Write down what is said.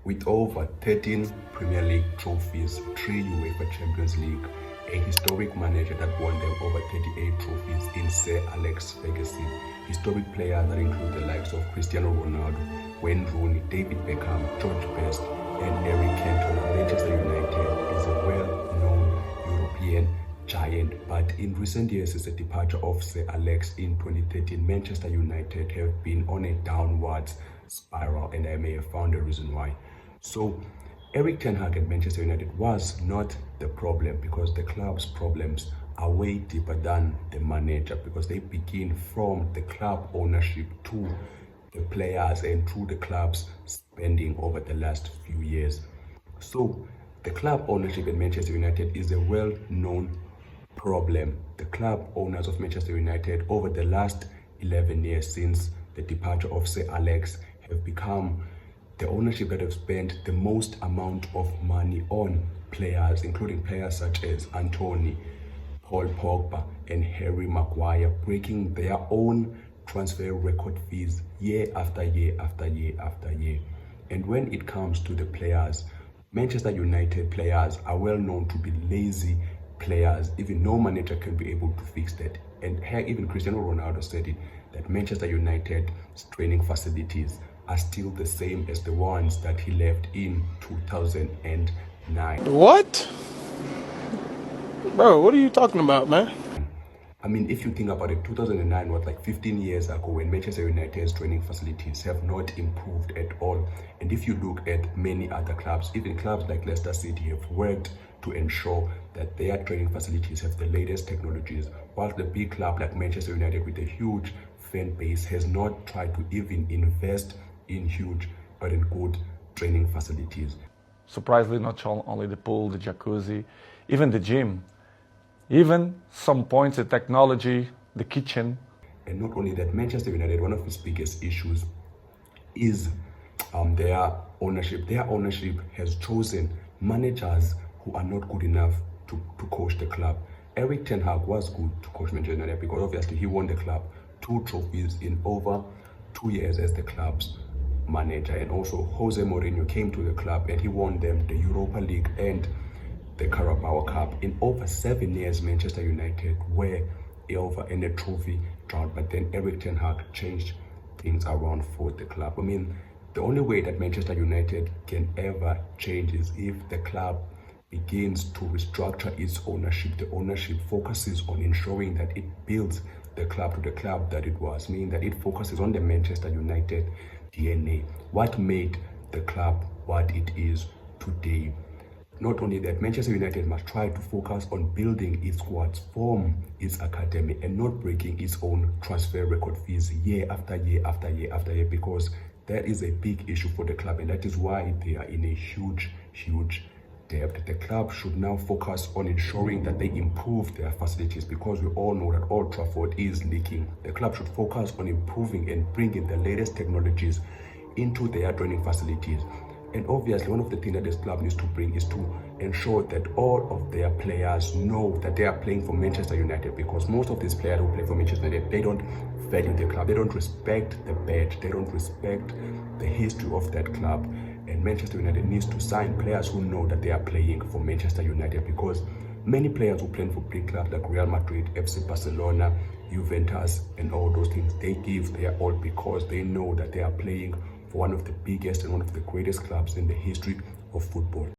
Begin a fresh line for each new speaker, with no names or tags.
With over 13 Premier League trophies, 3 UEFA Champions League, a historic manager that won them over 38 trophies in Sir Alex Ferguson, historic players that include the likes of Cristiano Ronaldo, Wayne Rooney, David Beckham, George Best, and Erik Cantona. Manchester United is a well-known European giant, but in recent years, since the departure of Sir Alex in 2013, Manchester United have been on a downwards spiral, and I may have found a reason why. So Erik Ten Hag at Manchester United was not the problem, because the club's problems are way deeper than the manager, because they begin from the club ownership to the players and through the club's spending over the last few years. So the club ownership at Manchester United is a well-known problem. The club owners of Manchester United over the last 11 years since the departure of Sir Alex have become the ownership that have spent the most amount of money on players, including players such as Anthony, Paul Pogba, and Harry Maguire, breaking their own transfer record fees year after year after year after year. And when it comes to the players, Manchester United players are well known to be lazy players. Even no manager can be able to fix that. And here, even Cristiano Ronaldo said it, that Manchester United's training facilities are still the same as the ones that he left in 2009.
What? Bro, what are you talking about, man?
I mean, if you think about it, 2009 was like 15 years ago, when Manchester United's training facilities have not improved at all. And if you look at many other clubs, even clubs like Leicester City have worked to ensure that their training facilities have the latest technologies, whilst the big club like Manchester United with a huge fan base has not tried to even invest in huge but in good training facilities.
Surprisingly, not only the pool, the jacuzzi, even the gym, even some points, the technology, the kitchen.
And not only that, Manchester United, one of its biggest issues is their ownership. Their ownership has chosen managers who are not good enough to coach the club. Erik Ten Hag was good to coach Manchester United because obviously he won the club 2 trophies in over 2 years as the club's manager. And also Jose Mourinho came to the club and he won them the Europa League and the Carabao Cup. In over 7 years, Manchester United were over in a trophy drought, but then Erik Ten Hag changed things around for the club. I mean, the only way that Manchester United can ever change is if the club begins to restructure its ownership. The ownership focuses on ensuring that it builds the club to the club that it was, meaning that it focuses on the Manchester United DNA, what made the club what it is today. Not only that, Manchester United must try to focus on building its squads from its academy and not breaking its own transfer record fees year after year after year after year, because that is a big issue for the club, and that is why they are in a huge debt. The club should now focus on ensuring that they improve their facilities, because we all know that Old Trafford is leaking. The club should focus on improving and bringing the latest technologies into their training facilities. And obviously, one of the things that this club needs to bring is to ensure that all of their players know that they are playing for Manchester United, because most of these players who play for Manchester United, they don't value the club, they don't respect the badge, they don't respect the history of that club. And Manchester United needs to sign players who know that they are playing for Manchester United, because many players who play for big clubs like Real Madrid, FC Barcelona, Juventus, and all those things, they give their all because they know that they are playing for one of the biggest and one of the greatest clubs in the history of football.